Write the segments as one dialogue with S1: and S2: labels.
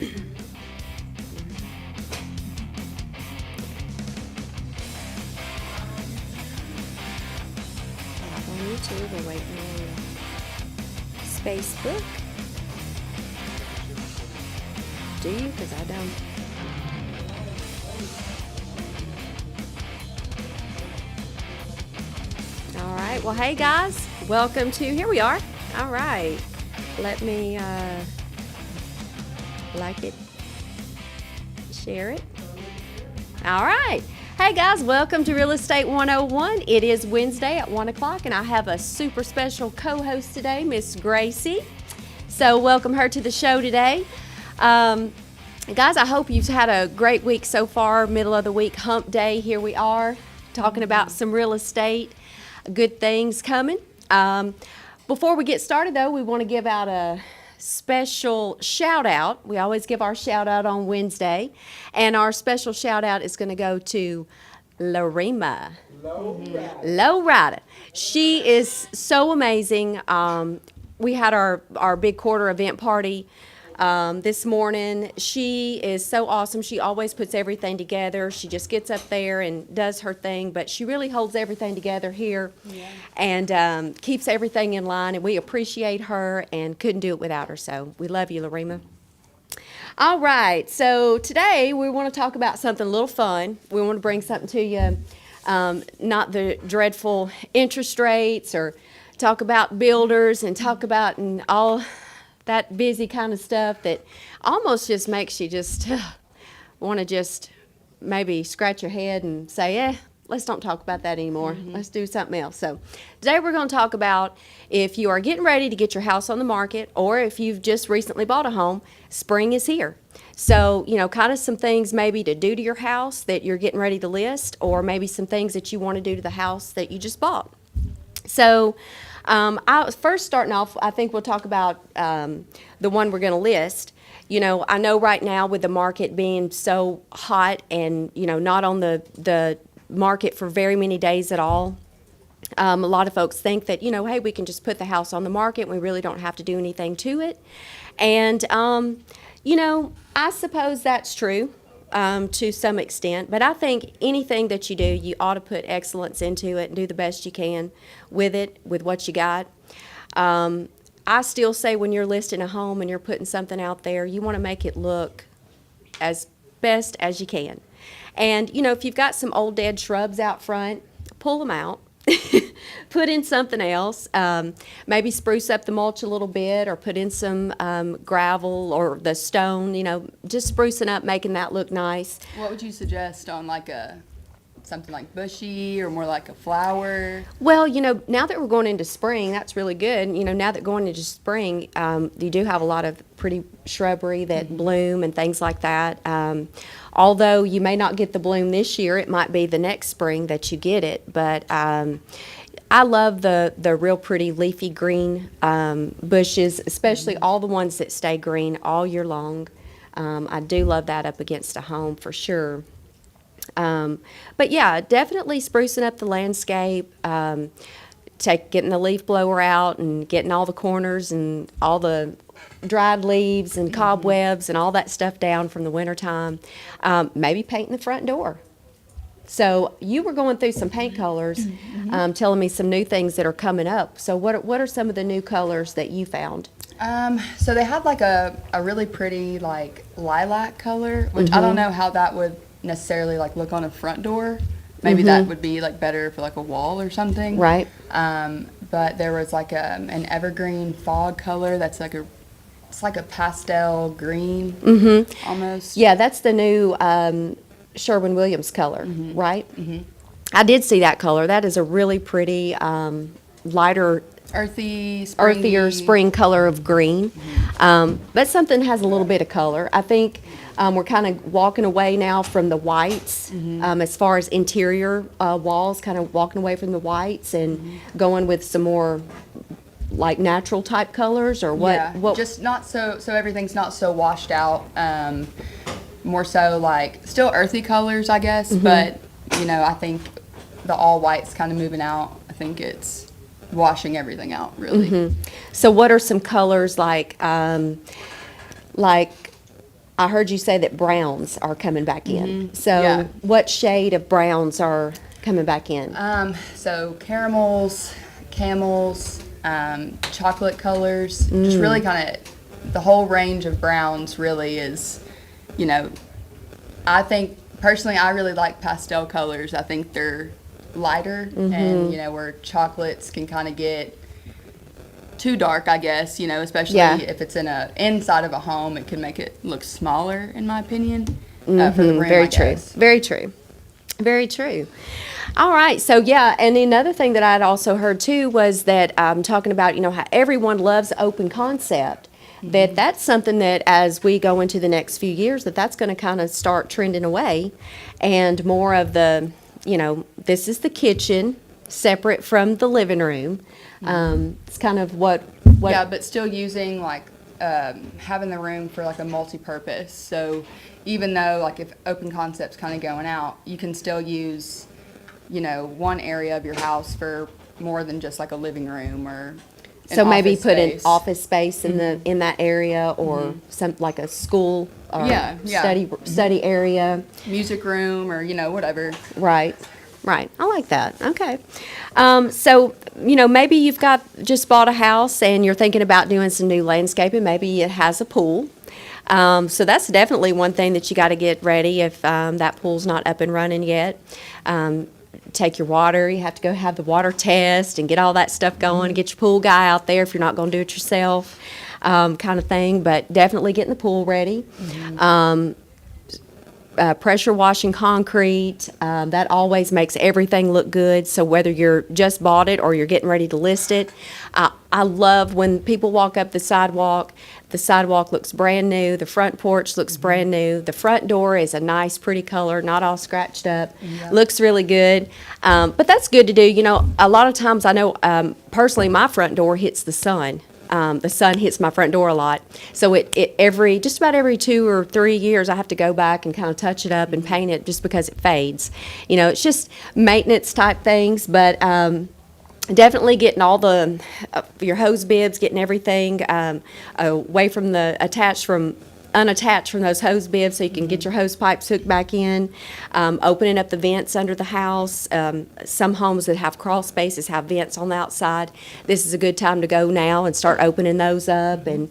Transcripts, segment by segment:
S1: On YouTube, we're waiting on Facebook. Do you? Because I don't. All right. Well, hey guys, welcome to. Here we are. All right. Let me like it, share it. All right. Hey guys, welcome to Real Estate 101. It is Wednesday at 1 o'clock, and I have a super special co-host today, Miss Gracie. So welcome her to the show today. Guys, I hope you've had a great week so far. Middle of the week, hump day. Here we are talking about some real estate, good things coming. Before we get started, though, we want to give out a special shout out. We always give our shout out on Wednesday, and our special shout out is going to go to Lorima. Lowrider. She is so amazing. We had our big quarter event party this morning. She is so awesome. She always puts everything together. She just gets up there and does her thing, but she really holds everything together here and keeps everything in line, and we appreciate her and couldn't do it without her. So we love you, Lorima. All right, so today we want to talk about something a little fun. We want to bring something to you, not the dreadful interest rates, or talk about builders and talk about and all that busy kind of stuff that almost just makes you just want to just maybe scratch your head and say, let's don't talk about that anymore. Let's do something else. So today we're going to talk about if you are getting ready to get your house on the market, or if you've just recently bought a home, spring is here. So, kind of some things maybe to do to your house that you're getting ready to list, or maybe some things that you want to do to the house that you just bought. So I was first starting off, I think we'll talk about the one we're going to list. I know right now with the market being so hot and, not on the market for very many days at all, a lot of folks think that, hey, we can just put the house on the market and we really don't have to do anything to it. And, I suppose that's true. To some extent, but I think anything that you do, you ought to put excellence into it and do the best you can with it, with what you got. I still say when you're listing a home and you're putting something out there, you want to make it look as best as you can. And, if you've got some old dead shrubs out front, pull them out. Put in something else, maybe spruce up the mulch a little bit, or put in some gravel or the stone, just sprucing up, making that look nice.
S2: What would you suggest on something like bushy or more like a flower?
S1: Well, now that we're going into spring, that's really good. Now that going into spring, you do have a lot of pretty shrubbery that bloom and things like that. Although you may not get the bloom this year, it might be the next spring that you get it. But I love the real pretty leafy green bushes, especially all the ones that stay green all year long. I do love that up against a home for sure. But yeah, definitely sprucing up the landscape, getting the leaf blower out and getting all the corners and all the dried leaves and cobwebs and all that stuff down from the wintertime. Maybe painting the front door. So you were going through some paint colors, telling me some new things that are coming up. So what are some of the new colors that you found?
S2: So they had a really pretty lilac color, which I don't know how that would necessarily look on a front door. Maybe that would be better for a wall or something.
S1: Right.
S2: But there was an evergreen fog color that's it's like a pastel green almost.
S1: Yeah, that's the new Sherwin-Williams color, right? I did see that color. That is a really pretty lighter, earthier spring color of green. But something has a little bit of color. I think we're kind of walking away now from the whites as far as interior walls, kind of walking away from the whites and going with some more natural type colors, or what?
S2: Yeah,
S1: what?
S2: Just not so everything's not so washed out. More so still earthy colors, I guess, but I think the all white's kind of moving out. I think it's washing everything out, really.
S1: So what are some colors like I heard you say that browns are coming back in. So
S2: Yeah.
S1: what shade of browns are coming back in?
S2: So caramels, camels, chocolate colors, just really kind of the whole range of browns really is, you know, I think personally I really like pastel colors. I think they're lighter and, you know, where chocolates can kind of get too dark, I guess, you know, especially if it's inside of a home, it can make it look smaller, in my opinion, for the room,
S1: Very
S2: I
S1: true.
S2: guess.
S1: Very true. Very true. All right. So, yeah. And another thing that I'd also heard too was that talking about, you know, how everyone loves open concept, that's something that as we go into the next few years, that's going to kind of start trending away and more of the, you know, this is the kitchen separate from the living room. It's kind of what.
S2: Yeah, but still using like having the room for like a multi-purpose. So even though like if open concept's kind of going out, you can still use, you know, one area of your house for more than just like a living room or
S1: So maybe
S2: office
S1: put an
S2: space.
S1: office space in that area or some like a school or
S2: Yeah.
S1: study area.
S2: Music room or, you know, whatever.
S1: Right. Right. I like that. Okay. So, you know, maybe you've just bought a house and you're thinking about doing some new landscaping. Maybe it has a pool. So that's definitely one thing that you got to get ready if that pool's not up and running yet. Take your water. You have to go have the water test and get all that stuff going. Get your pool guy out there if you're not going to do it yourself, kind of thing. But definitely getting the pool ready. Pressure washing concrete, that always makes everything look good. So whether you're just bought it or you're getting ready to list it, I love when people walk up the sidewalk looks brand new, the front porch looks brand new, the front door is a nice pretty color, not all scratched up, looks really good. But that's good to do. You know, a lot of times I know personally my front door hits the sun. The sun hits my front door a lot. So just about every 2 or 3 years, I have to go back and kind of touch it up and paint it just because it fades. You know, it's just maintenance type things, but definitely getting all your hose bibs, getting everything away from unattached from those hose bibs so you can get your hose pipes hooked back in, opening up the vents under the house. Some homes that have crawl spaces have vents on the outside. This is a good time to go now and start opening those up and,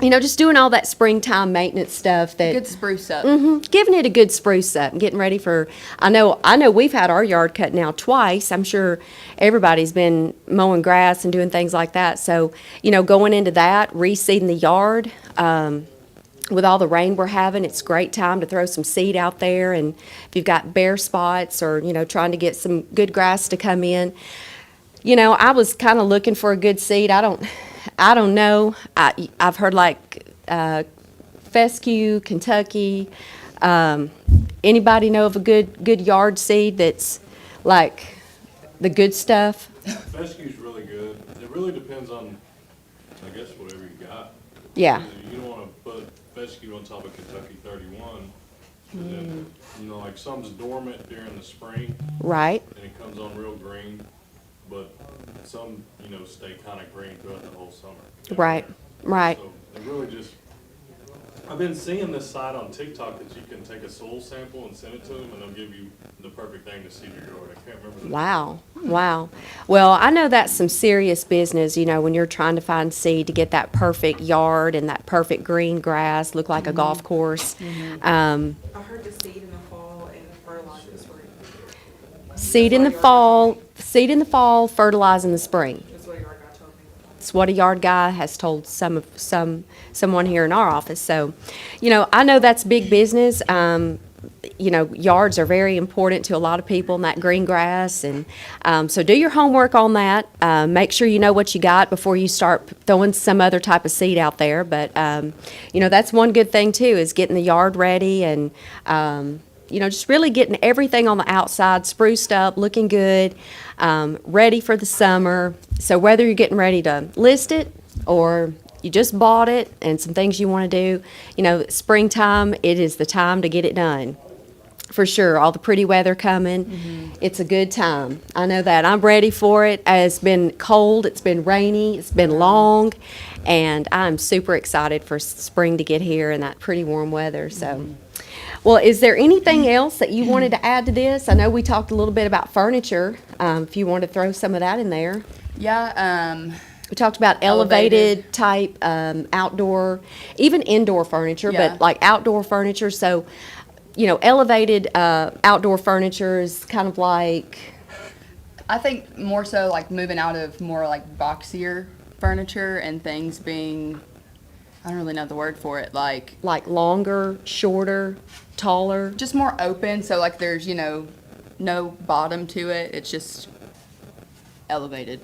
S1: you know, just doing all that springtime maintenance stuff
S2: Good spruce up.
S1: giving it a good spruce up and getting ready for, I know we've had our yard cut now twice. I'm sure everybody's been mowing grass and doing things like that. So, you know, going into that, reseeding the yard, with all the rain we're having, it's a great time to throw some seed out there. And if you've got bare spots or, you know, trying to get some good grass to come in, you know, I was kind of looking for a good seed. I don't know. I've heard like fescue, Kentucky. Anybody know of a good yard seed that's like the good stuff?
S3: Fescue's really good. It really depends on, I guess, whatever you got.
S1: Yeah.
S3: You don't want to put fescue on top of Kentucky 31. And then, you know, like some's dormant during the spring
S1: Right.
S3: and it comes on real green, but some, you know, stay kind of green throughout the whole summer.
S1: Right. Right.
S3: So it really just, I've been seeing this site on TikTok that you can take a soil sample and send it to them and they'll give you the perfect thing to seed your yard. I can't remember the
S1: Wow. Wow. Well, I know that's some serious business, you know, when you're trying to find seed to get that perfect yard and that perfect green grass, look like a golf course.
S4: I heard the seed in the fall and fertilize in the spring.
S1: Seed in the fall, fertilize in the spring.
S4: That's what your guy told me.
S1: It's what a yard guy has told someone here in our office. So, you know, I know that's big business. You know, yards are very important to a lot of people in that green grass. And so do your homework on that. Make sure you know what you got before you start throwing some other type of seed out there. But, you know, that's one good thing, too, is getting the yard ready and, you know, just really getting everything on the outside spruced up, looking good, ready for the summer. So whether you're getting ready to list it or you just bought it and some things you want to do, you know, springtime, it is the time to get it done. For sure, all the pretty weather coming. It's a good time. I know that. I'm ready for it. It's been cold, it's been rainy, it's been long, And I'm super excited for spring to get here and that pretty warm weather. So, well, is there anything else that you wanted to add to this? I know we talked a little bit about furniture. If you want to throw some of that in there.
S2: Yeah,
S1: We talked about elevated type outdoor, even indoor furniture,
S2: Yeah.
S1: but like outdoor furniture. So, elevated outdoor furniture is kind of like,
S2: I think more so like moving out of more like boxier furniture and things being, I don't really know the word for it, like
S1: longer, shorter, taller.
S2: just more open. So like there's, no bottom to it. It's just elevated.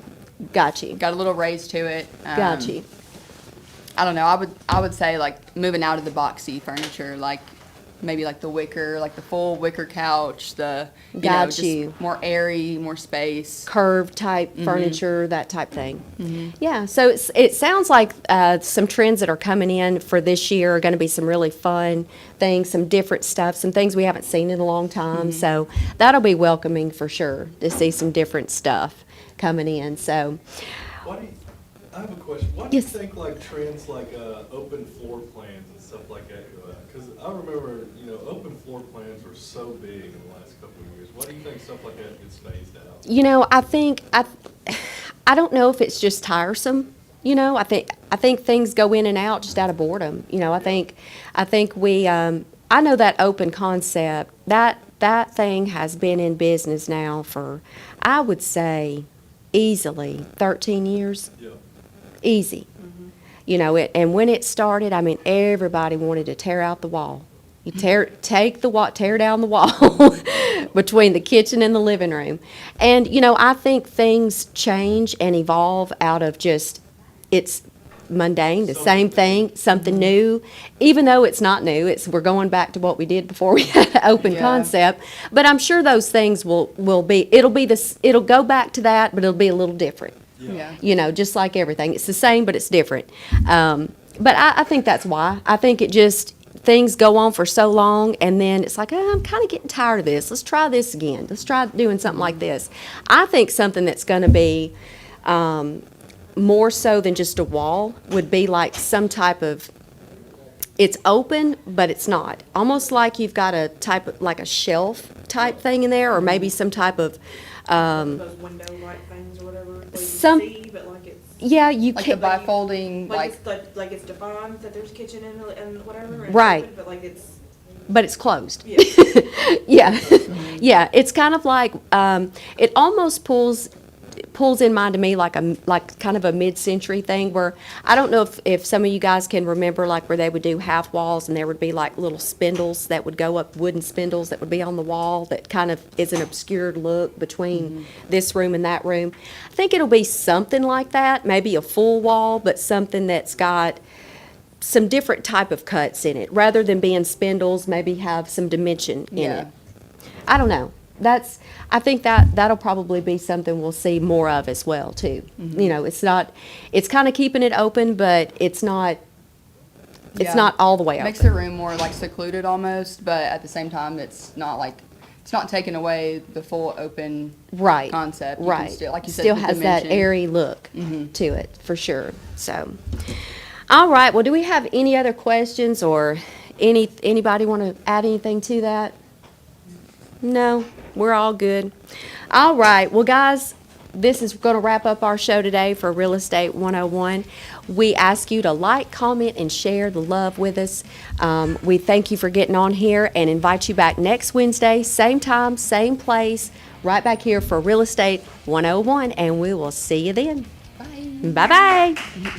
S1: Got you.
S2: Got a little raise to it.
S1: Got you.
S2: I don't know. I would say like moving out of the boxy furniture, like maybe like the wicker, like the full wicker couch,
S1: Got
S2: just
S1: you.
S2: more airy, more space.
S1: Curved type furniture, that type thing. Yeah, so it sounds like some trends that are coming in for this year are going to be some really fun things, some different stuff, some things we haven't seen in a long time. So that'll be welcoming for sure to see some different stuff coming in. So
S3: I have a question. Why do you
S1: Yes.
S3: think like trends like open floor plans and stuff like that go out? Because I remember, open floor plans were so big in the last couple of years. Why do you think stuff like that gets phased out?
S1: I think I don't know if it's just tiresome. I think things go in and out just out of boredom. I think we I know that open concept that thing has been in business now for, I would say, easily 13 years.
S3: Yeah.
S1: Easy. And when it started, I mean, everybody wanted to tear out the wall. You tear down the wall between the kitchen and the living room. And, I think things change and evolve out of just, it's mundane, the same thing, something new. Even though it's not new, we're going back to what we did before we had an open
S2: Yeah.
S1: concept. But I'm sure those things will be, it'll go back to that, but it'll be a little different.
S2: Yeah.
S1: Just like everything. It's the same, but it's different. But I think that's why. I think things go on for so long, and then it's like, I'm kind of getting tired of this. Let's try this again. Let's try doing something like this. I think something that's going to be more so than just a wall would be like some type of, it's open, but it's not. Almost like you've got a type of, like a shelf type thing in there, or maybe some type of,
S4: Those window-like things or whatever, where you
S1: Some-
S4: can see, but like it's,
S1: yeah, you
S2: Like the
S1: can,
S2: bifolding,
S4: like it's, like it's defined that there's kitchen and whatever. And it's
S1: Right.
S4: open, but like it's,
S1: but it's closed.
S4: yeah.
S1: Yeah, yeah. It's kind of like it almost pulls in mind to me like kind of a mid-century thing, where I don't know if some of you guys can remember, like where they would do half walls and there would be like little spindles that would go up, wooden spindles that would be on the wall that kind of is an obscured look between this room and that room. I think it'll be something like that, maybe a full wall, but something that's got some different type of cuts in it, rather than being spindles, maybe have some dimension in
S2: Yeah.
S1: it. I don't know. I think that'll probably be something we'll see more of as well too. It's kind of keeping it open, but it's not
S2: Yeah.
S1: all the way open.
S2: Makes the room more like secluded almost, but at the same time, it's not taking away the full open
S1: Right.
S2: concept. You can
S1: Right.
S2: still, like you said,
S1: still
S2: the
S1: has that
S2: dimension.
S1: airy look to it for sure. So, all right. Well, do we have any other questions, or anybody want to add anything to that? No, we're all good. All right. Well, guys, this is going to wrap up our show today for Real Estate 101. We ask you to like, comment, and share the love with us. We thank you for getting on here and invite you back next Wednesday, same time, same place, right back here for Real Estate 101, and we will see you then.
S2: Bye.
S1: Bye-bye.